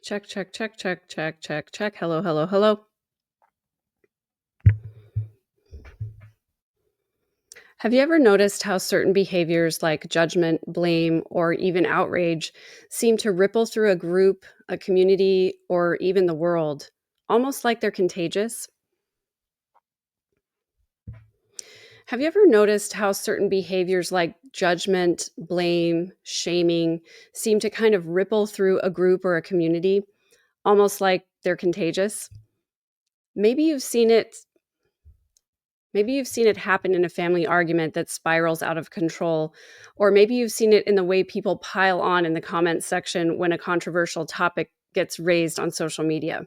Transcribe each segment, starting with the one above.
Check, check, check, check, check, check, check. Hello, hello, hello. Have you ever noticed how certain behaviors like judgment, blame, or even outrage seem to ripple through a group, a community, or even the world, almost like they're contagious? Have you ever noticed how certain behaviors like judgment, blame, shaming seem to kind of ripple through a group or a community, almost like they're contagious? Maybe you've seen it Maybe you've seen it happen in a family argument that spirals out of control, or maybe you've seen it in the way people pile on in the comments section when a controversial topic gets raised on social media.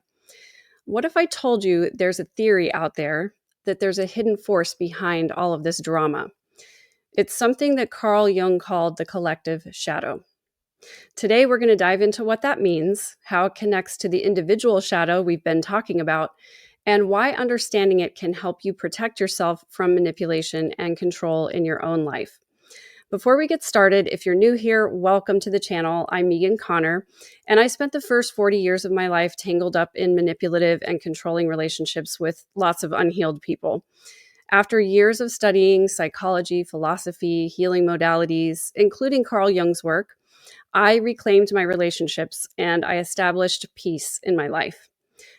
What if I told you there's a theory out there that there's a hidden force behind all of this drama? It's something that Carl Jung called the collective shadow. Today, we're going to dive into what that means, how it connects to the individual shadow we've been talking about, and why understanding it can help you protect yourself from manipulation and control in your own life. Before we get started, if you're new here, welcome to the channel. I'm Megan Connor, and I spent the first 40 years of my life tangled up in manipulative and controlling relationships with lots of unhealed people. After years of studying psychology, philosophy, healing modalities, including Carl Jung's work, I reclaimed my relationships and I established peace in my life.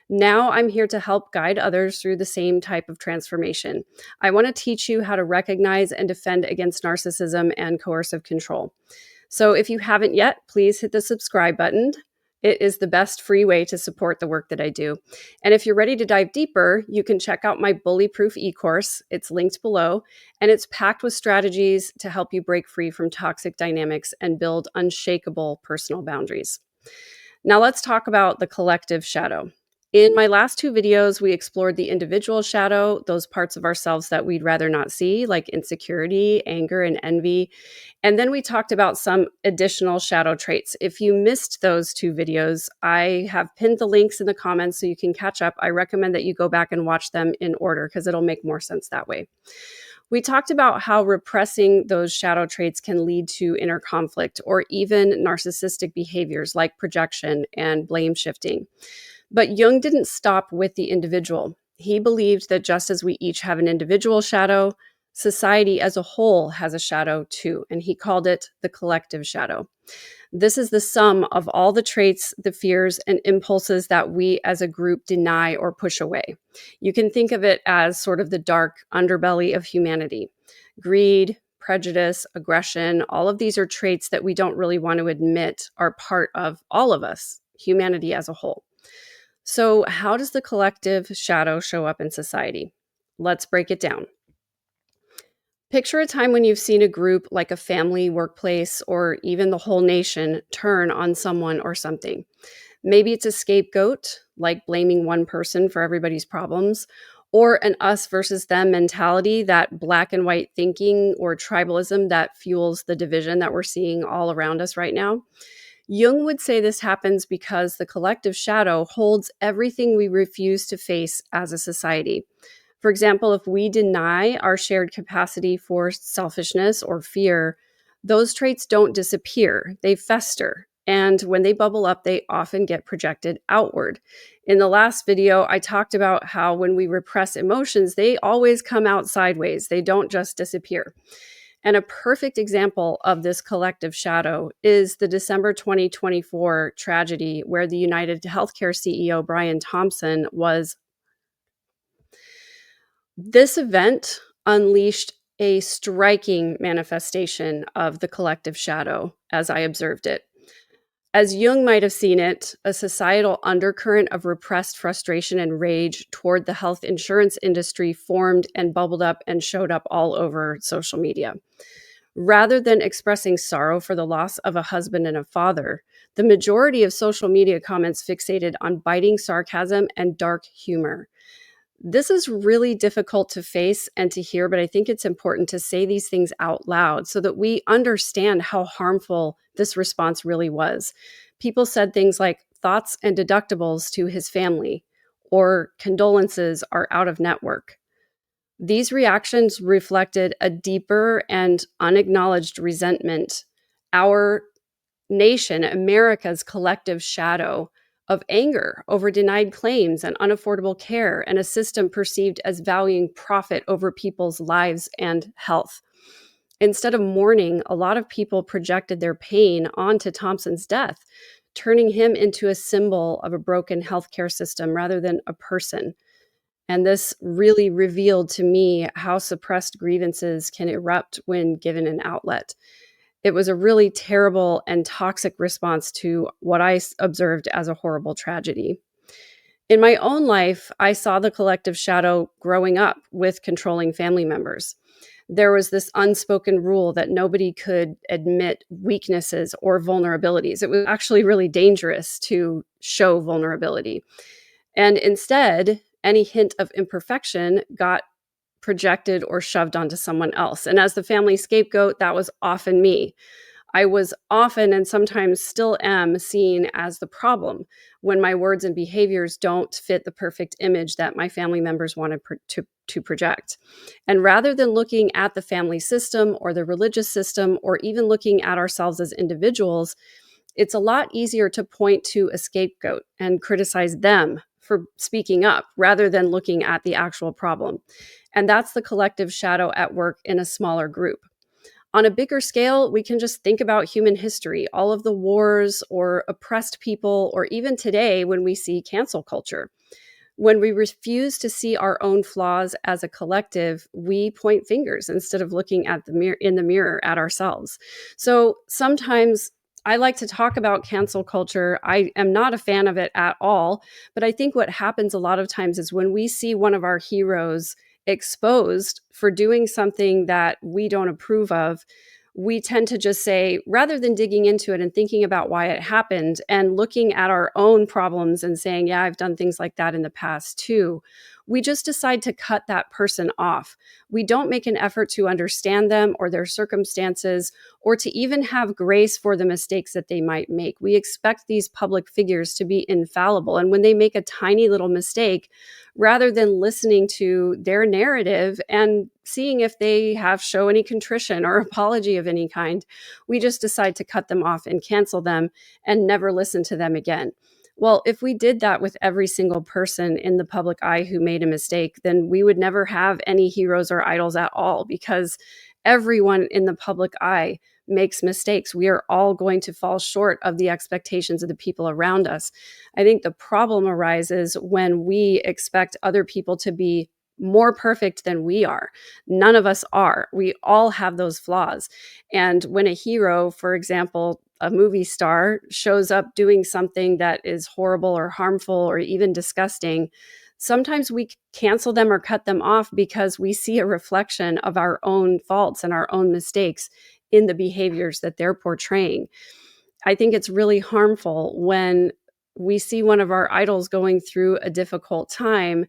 Now I'm here to help guide others through the same type of transformation. I want to teach you how to recognize and defend against narcissism and coercive control. So if you haven't yet, please hit the subscribe button. It is the best free way to support the work that I do. And if you're ready to dive deeper, you can check out my BullyProof e-course. It's linked below, and it's packed with strategies to help you break free from toxic dynamics and build unshakable personal boundaries. Now let's talk about the collective shadow. In my last two videos, we explored the individual shadow, those parts of ourselves that we'd rather not see, like insecurity, anger, and envy. And then we talked about some additional shadow traits. If you missed those two videos, I have pinned the links in the comments so you can catch up. I recommend that you go back and watch them in order because it'll make more sense that way. We talked about how repressing those shadow traits can lead to inner conflict or even narcissistic behaviors like projection and blame shifting. But Jung didn't stop with the individual. He believed that just as we each have an individual shadow, society as a whole has a shadow too, and he called it the collective shadow. This is the sum of all the traits, the fears, and impulses that we as a group deny or push away. You can think of it as sort of the dark underbelly of humanity. Greed, prejudice, aggression, all of these are traits that we don't really want to admit are part of all of us, humanity as a whole. So, how does the collective shadow show up in society? Let's break it down. Picture a time when you've seen a group like a family, workplace, or even the whole nation turn on someone or something. Maybe it's a scapegoat, like blaming one person for everybody's problems, or an us versus them mentality, that black and white thinking or tribalism that fuels the division that we're seeing all around us right now. Jung would say this happens because the collective shadow holds everything we refuse to face as a society. For example, if we deny our shared capacity for selfishness or fear, those traits don't disappear, they fester. And when they bubble up, they often get projected outward. In the last video, I talked about how when we repress emotions, they always come out sideways. They don't just disappear. And a perfect example of this collective shadow is the December 2024 tragedy where the United Healthcare CEO, Brian Thompson, was. This event unleashed a striking manifestation of the collective shadow as I observed it. As Jung might have seen it, a societal undercurrent of repressed frustration and rage toward the health insurance industry formed and bubbled up and showed up all over social media. Rather than expressing sorrow for the loss of a husband and a father, the majority of social media comments fixated on biting sarcasm and dark humor. This is really difficult to face and to hear, but I think it's important to say these things out loud so that we understand how harmful this response really was. People said things like thoughts and deductibles to his family, or condolences are out of network. These reactions reflected a deeper and unacknowledged resentment. Our nation, America's collective shadow, of anger over denied claims and unaffordable care, and a system perceived as valuing profit over people's lives and health. Instead of mourning, a lot of people projected their pain onto Thompson's death, turning him into a symbol of a broken healthcare system rather than a person. And this really revealed to me how suppressed grievances can erupt when given an outlet. It was a really terrible and toxic response to what I observed as a horrible tragedy. In my own life, I saw the collective shadow growing up with controlling family members. There was this unspoken rule that nobody could admit weaknesses or vulnerabilities. It was actually really dangerous to show vulnerability. And instead, any hint of imperfection got projected or shoved onto someone else. And as the family scapegoat, that was often me. I was often, and sometimes still am, seen as the problem when my words and behaviors don't fit the perfect image that my family members wanted to project. And rather than looking at the family system or the religious system, or even looking at ourselves as individuals, it's a lot easier to point to a scapegoat and criticize them for speaking up rather than looking at the actual problem. And that's the collective shadow at work in a smaller group. On a bigger scale, we can just think about human history, all of the wars or oppressed people, or even today when we see cancel culture. When we refuse to see our own flaws as a collective, we point fingers instead of looking at in the mirror at ourselves. So sometimes I like to talk about cancel culture. I am not a fan of it at all, but I think what happens a lot of times is when we see one of our heroes exposed for doing something that we don't approve of, we tend to just say, rather than digging into it and thinking about why it happened and looking at our own problems and saying, yeah, I've done things like that in the past too, we just decide to cut that person off. We don't make an effort to understand them or their circumstances, or to even have grace for the mistakes that they might make. We expect these public figures to be infallible. And when they make a tiny little mistake, rather than listening to their narrative and seeing if they show any contrition or apology of any kind, we just decide to cut them off and cancel them and never listen to them again. Well, if we did that with every single person in the public eye who made a mistake, then we would never have any heroes or idols at all, because everyone in the public eye makes mistakes. We are all going to fall short of the expectations of the people around us. I think the problem arises when we expect other people to be more perfect than we are. None of us are. We all have those flaws. And when a hero, for example, a movie star, shows up doing something that is horrible or harmful or even disgusting, sometimes we cancel them or cut them off because we see a reflection of our own faults and our own mistakes in the behaviors that they're portraying. I think it's really harmful when we see one of our idols going through a difficult time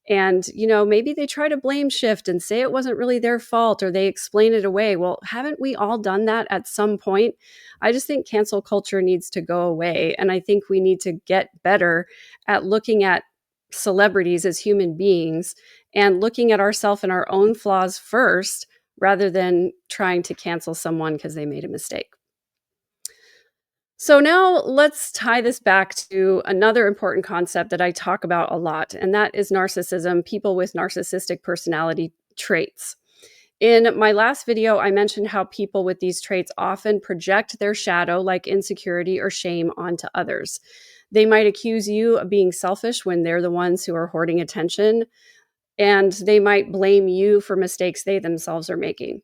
and, maybe they try to blame shift and say it wasn't really their fault, or they explain it away. Well, haven't we all done that at some point? I just think cancel culture needs to go away. And I think we need to get better at looking at celebrities as human beings and looking at ourselves and our own flaws first, rather than trying to cancel someone because they made a mistake. So now let's tie this back to another important concept that I talk about a lot, and that is narcissism, people with narcissistic personality traits. In my last video, I mentioned how people with these traits often project their shadow, like insecurity or shame, onto others. They might accuse you of being selfish when they're the ones who are hoarding attention, and they might blame you for mistakes they themselves are making.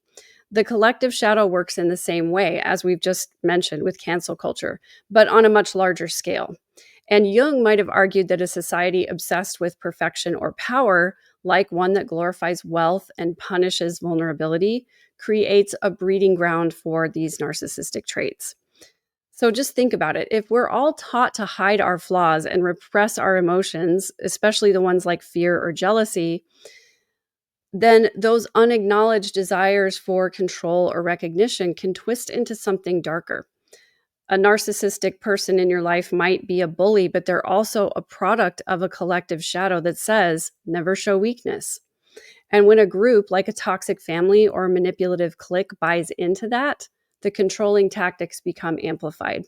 The collective shadow works in the same way, as we've just mentioned with cancel culture, but on a much larger scale. And Jung might have argued that a society obsessed with perfection or power, like one that glorifies wealth and punishes vulnerability, creates a breeding ground for these narcissistic traits. So just think about it. If we're all taught to hide our flaws and repress our emotions, especially the ones like fear or jealousy, then those unacknowledged desires for control or recognition can twist into something darker. A narcissistic person in your life might be a bully, but they're also a product of a collective shadow that says, never show weakness. And when a group like a toxic family or a manipulative clique buys into that, the controlling tactics become amplified.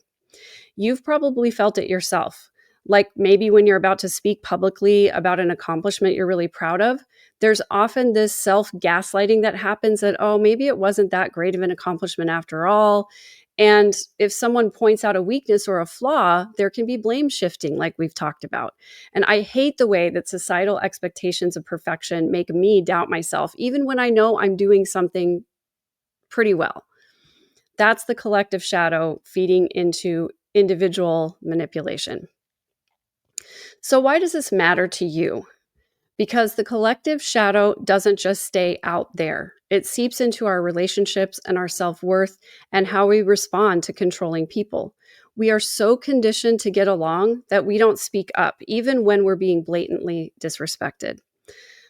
You've probably felt it yourself. Like maybe when you're about to speak publicly about an accomplishment you're really proud of, there's often this self-gaslighting that happens that, oh, maybe it wasn't that great of an accomplishment after all. And if someone points out a weakness or a flaw, there can be blame shifting, like we've talked about. And I hate the way that societal expectations of perfection make me doubt myself, even when I know I'm doing something pretty well. That's the collective shadow feeding into individual manipulation. So why does this matter to you? Because the collective shadow doesn't just stay out there. It seeps into our relationships and our self-worth and how we respond to controlling people. We are so conditioned to get along that we don't speak up, even when we're being blatantly disrespected.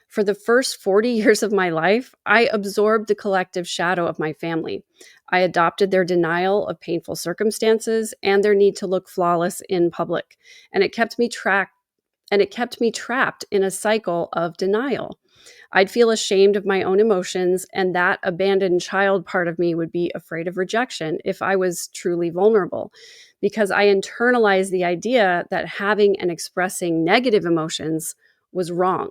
For the first 40 years of my life, I absorbed the collective shadow of my family. I adopted their denial of painful circumstances and their need to look flawless in public. And it kept me trapped in a cycle of denial. I'd feel ashamed of my own emotions, and that abandoned child part of me would be afraid of rejection if I was truly vulnerable, because I internalized the idea that having and expressing negative emotions was wrong.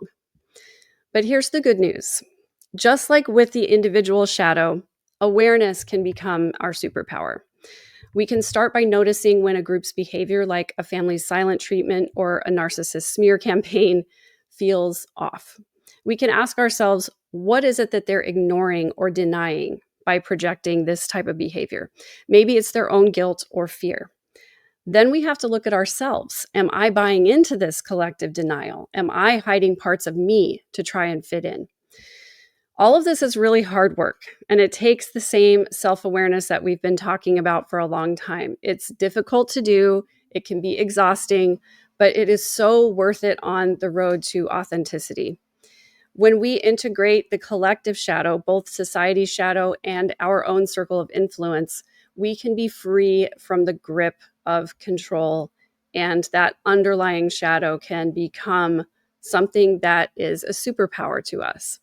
But here's the good news. Just like with the individual shadow, awareness can become our superpower. We can start by noticing when a group's behavior, like a family's silent treatment or a narcissist smear campaign, feels off. We can ask ourselves, what is it that they're ignoring or denying by projecting this type of behavior? Maybe it's their own guilt or fear. Then we have to look at ourselves. Am I buying into this collective denial? Am I hiding parts of me to try and fit in? All of this is really hard work, and it takes the same self-awareness that we've been talking about for a long time. It's difficult to do, it can be exhausting, but it is so worth it on the road to authenticity. When we integrate the collective shadow, both society's shadow and our own circle of influence, we can be free from the grip of control, and that underlying shadow can become something that is a superpower to us.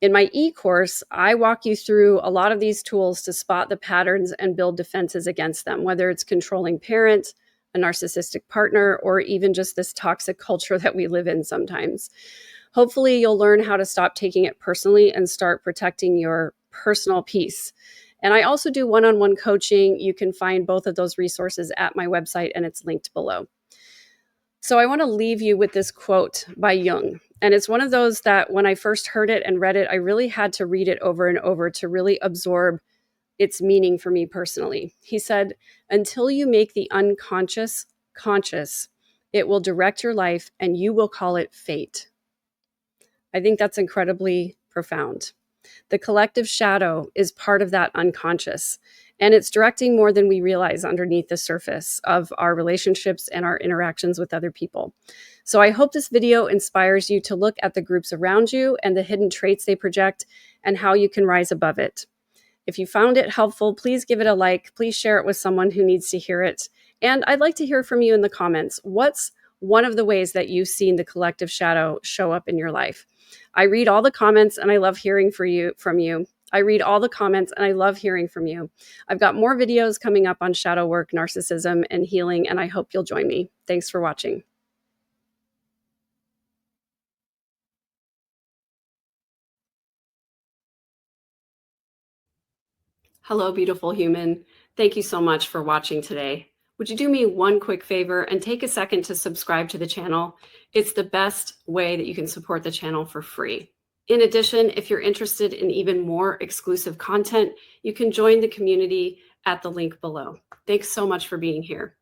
In my e-course, I walk you through a lot of these tools to spot the patterns and build defenses against them, whether it's controlling parent, a narcissistic partner, or even just this toxic culture that we live in sometimes. Hopefully, you'll learn how to stop taking it personally and start protecting your personal peace. And I also do one-on-one coaching. You can find both of those resources at my website, and it's linked below. So I want to leave you with this quote by Jung. And it's one of those that when I first heard it and read it, I really had to read it over and over to really absorb its meaning for me personally. He said, "Until you make the unconscious conscious, it will direct your life and you will call it fate." I think that's incredibly profound. The collective shadow is part of that unconscious, and it's directing more than we realize underneath the surface of our relationships and our interactions with other people. So I hope this video inspires you to look at the groups around you and the hidden traits they project and how you can rise above it. If you found it helpful, please give it a like. Please share it with someone who needs to hear it. And I'd like to hear from you in the comments. What's one of the ways that you've seen the collective shadow show up in your life? I read all the comments and I love hearing from you. I read all the comments and I love hearing from you. I've got more videos coming up on shadow work, narcissism, and healing, and I hope you'll join me. Thanks for watching. Hello, beautiful human. Thank you so much for watching today. Would you do me one quick favor and take a second to subscribe to the channel? It's the best way that you can support the channel for free. In addition, if you're interested in even more exclusive content, you can join the community at the link below. Thanks so much for being here.